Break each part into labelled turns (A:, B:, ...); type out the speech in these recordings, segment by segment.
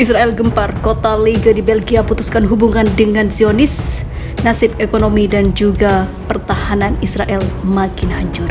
A: Israel gempar, kota Liga di Belgia putuskan hubungan dengan Zionis, nasib ekonomi dan juga pertahanan Israel makin hancur.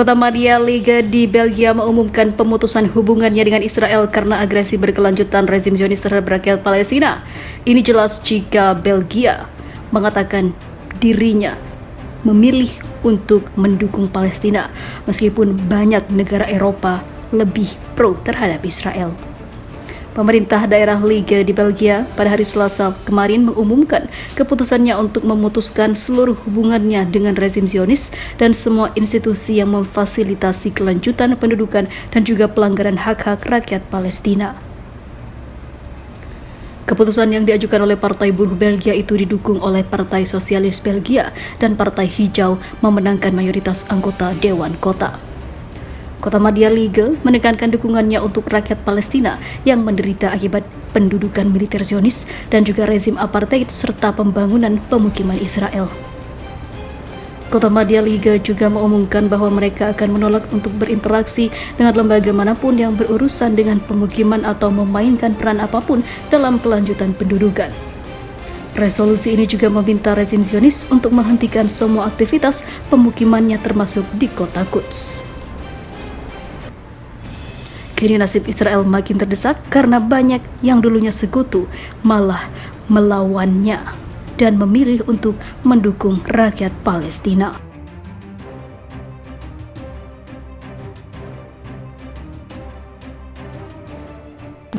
A: Kota Madia Liga di Belgia mengumumkan pemutusan hubungannya dengan Israel karena agresi berkelanjutan rezim Zionis terhadap rakyat Palestina. Ini jelas jika Belgia mengatakan dirinya memilih untuk mendukung Palestina meskipun banyak negara Eropa lebih pro terhadap Israel. Pemerintah daerah Liga di Belgia pada hari Selasa kemarin mengumumkan keputusannya untuk memutuskan seluruh hubungannya dengan rezim Zionis dan semua institusi yang memfasilitasi kelanjutan pendudukan dan juga pelanggaran hak-hak rakyat Palestina. Keputusan yang diajukan oleh Partai Buruh Belgia itu didukung oleh Partai Sosialis Belgia dan Partai Hijau memenangkan mayoritas anggota Dewan Kota. Kota Madia Liga menekankan dukungannya untuk rakyat Palestina yang menderita akibat pendudukan militer Zionis dan juga rezim apartheid serta pembangunan pemukiman Israel. Kota Madia Liga juga mengumumkan bahwa mereka akan menolak untuk berinteraksi dengan lembaga manapun yang berurusan dengan pemukiman atau memainkan peran apapun dalam kelanjutan pendudukan. Resolusi ini juga meminta rezim Zionis untuk menghentikan semua aktivitas pemukimannya termasuk di kota Quds. Kini nasib Israel makin terdesak karena banyak yang dulunya sekutu malah melawannya dan memilih untuk mendukung rakyat Palestina.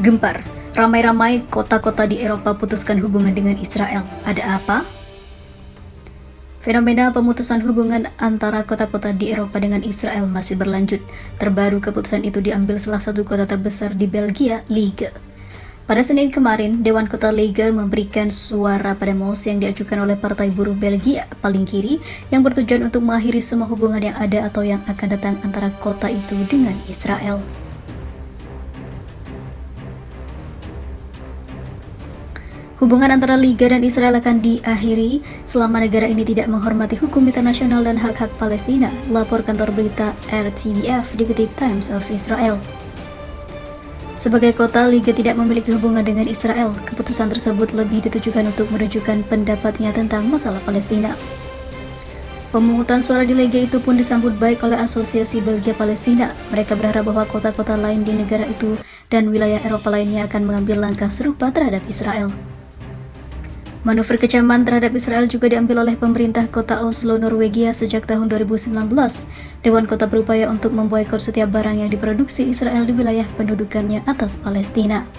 A: Gempar, ramai-ramai kota-kota di Eropa putuskan hubungan dengan Israel. Ada apa? Fenomena pemutusan hubungan antara kota-kota di Eropa dengan Israel masih berlanjut. Terbaru keputusan itu diambil salah satu kota terbesar di Belgia, Liga. Pada Senin kemarin, Dewan Kota Liga memberikan suara pada mosi yang diajukan oleh Partai Buruh Belgia paling kiri yang bertujuan untuk mengakhiri semua hubungan yang ada atau yang akan datang antara kota itu dengan Israel. Hubungan antara Liga dan Israel akan diakhiri selama negara ini tidak menghormati hukum internasional dan hak-hak Palestina, lapor kantor berita RTBF dikutip Times of Israel. Sebagai kota, Liga tidak memiliki hubungan dengan Israel. Keputusan tersebut lebih ditujukan untuk menunjukkan pendapatnya tentang masalah Palestina. Pemungutan suara di Liga itu pun disambut baik oleh Asosiasi Belgia Palestina. Mereka berharap bahwa kota-kota lain di negara itu dan wilayah Eropa lainnya akan mengambil langkah serupa terhadap Israel. Manuver kecaman terhadap Israel juga diambil oleh pemerintah kota Oslo, Norwegia sejak tahun 2019. Dewan Kota berupaya untuk memboikot setiap barang yang diproduksi Israel di wilayah pendudukannya atas Palestina.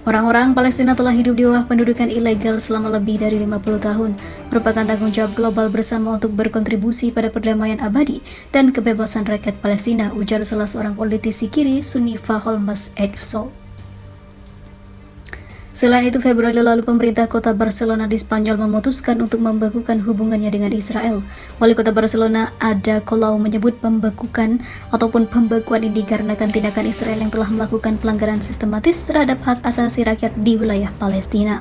A: Orang-orang Palestina telah hidup di bawah pendudukan ilegal selama lebih dari 50 tahun, merupakan tanggung jawab global bersama untuk berkontribusi pada perdamaian abadi dan kebebasan rakyat Palestina, ujar salah seorang politisi kiri Sunni Faholmas Edfsol. Selain itu, Februari lalu pemerintah kota Barcelona di Spanyol memutuskan untuk membekukan hubungannya dengan Israel. Wali kota Barcelona Ada Colau menyebut pembekuan ini dikarenakan tindakan Israel yang telah melakukan pelanggaran sistematis terhadap hak asasi rakyat di wilayah Palestina.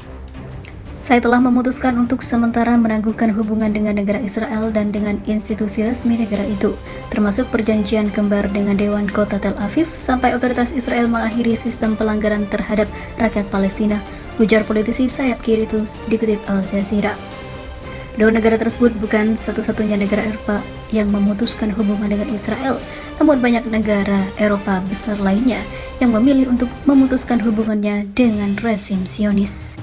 A: Saya telah memutuskan untuk sementara menangguhkan hubungan dengan negara Israel dan dengan institusi resmi negara itu, termasuk perjanjian kembar dengan Dewan Kota Tel Aviv sampai otoritas Israel mengakhiri sistem pelanggaran terhadap rakyat Palestina, ujar politisi sayap kiri itu dikutip Al Jazeera. Dua negara tersebut bukan satu-satunya negara Eropa yang memutuskan hubungan dengan Israel, namun banyak negara Eropa besar lainnya yang memilih untuk memutuskan hubungannya dengan rezim Zionis.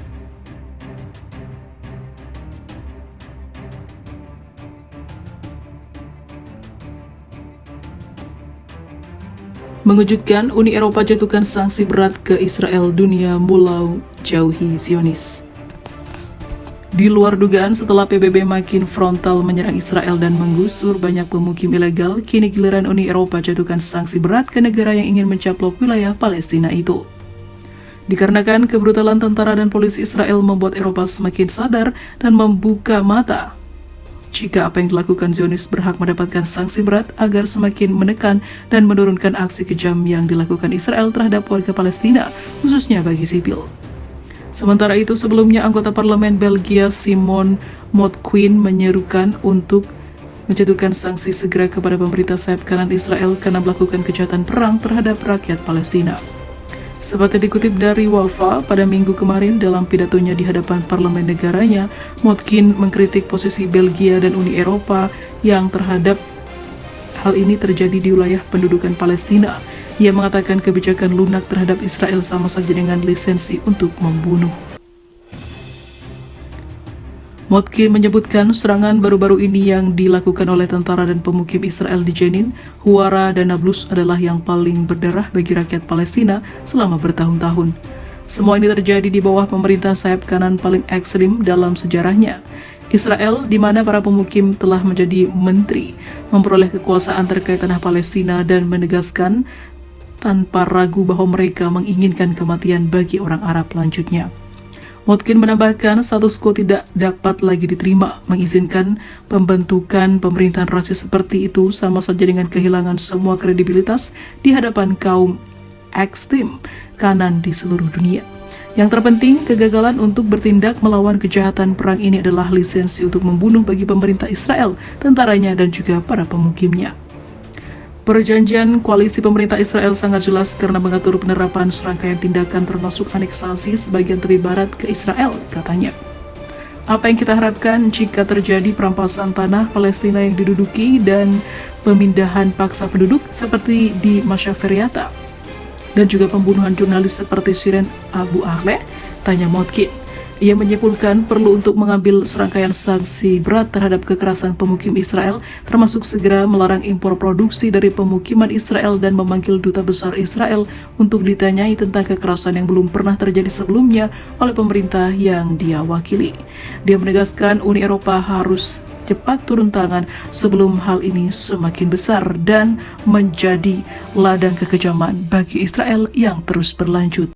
B: Mengejutkan, Uni Eropa jatuhkan sanksi berat ke Israel, dunia mulai jauhi Zionis. Di luar dugaan, setelah PBB makin frontal menyerang Israel dan menggusur banyak pemukim ilegal, kini giliran Uni Eropa jatuhkan sanksi berat ke negara yang ingin mencaplok wilayah Palestina itu. Dikarenakan kebrutalan tentara dan polisi Israel membuat Eropa semakin sadar dan membuka mata jika apa yang dilakukan Zionis berhak mendapatkan sanksi berat agar semakin menekan dan menurunkan aksi kejam yang dilakukan Israel terhadap warga Palestina, khususnya bagi sipil. Sementara itu, sebelumnya anggota parlemen Belgia Simon Motquin menyerukan untuk menjatuhkan sanksi segera kepada pemerintah sayap kanan Israel karena melakukan kejahatan perang terhadap rakyat Palestina. Seperti dikutip dari Wafa, pada minggu kemarin dalam pidatonya di hadapan parlemen negaranya, Motquin mengkritik posisi Belgia dan Uni Eropa yang terhadap hal ini terjadi di wilayah pendudukan Palestina. Ia mengatakan kebijakan lunak terhadap Israel sama saja dengan lisensi untuk membunuh. Motquin menyebutkan serangan baru-baru ini yang dilakukan oleh tentara dan pemukim Israel di Jenin, Huwara, dan Nablus adalah yang paling berdarah bagi rakyat Palestina selama bertahun-tahun. Semua ini terjadi di bawah pemerintah sayap kanan paling ekstrim dalam sejarahnya. Israel, di mana para pemukim telah menjadi menteri, memperoleh kekuasaan terkait tanah Palestina dan menegaskan tanpa ragu bahwa mereka menginginkan kematian bagi orang Arab lanjutnya. Motquin menambahkan status quo tidak dapat lagi diterima, mengizinkan pembentukan pemerintahan rasis seperti itu sama saja dengan kehilangan semua kredibilitas di hadapan kaum ekstrem kanan di seluruh dunia. Yang terpenting, kegagalan untuk bertindak melawan kejahatan perang ini adalah lisensi untuk membunuh bagi pemerintah Israel, tentaranya, dan juga para pemukimnya. Perjanjian koalisi pemerintah Israel sangat jelas karena mengatur penerapan serangkaian tindakan termasuk aneksasi sebagian tepi barat ke Israel, katanya. Apa yang kita harapkan jika terjadi perampasan tanah Palestina yang diduduki dan pemindahan paksa penduduk seperti di Masyaferiata dan juga pembunuhan jurnalis seperti Shirin Abu Akleh, tanya Motquin. Ia menyimpulkan perlu untuk mengambil serangkaian sanksi berat terhadap kekerasan pemukim Israel, termasuk segera melarang impor produksi dari pemukiman Israel dan memanggil duta besar Israel untuk ditanyai tentang kekerasan yang belum pernah terjadi sebelumnya oleh pemerintah yang dia wakili. Dia menegaskan Uni Eropa harus cepat turun tangan sebelum hal ini semakin besar dan menjadi ladang kekejaman bagi Israel yang terus berlanjut.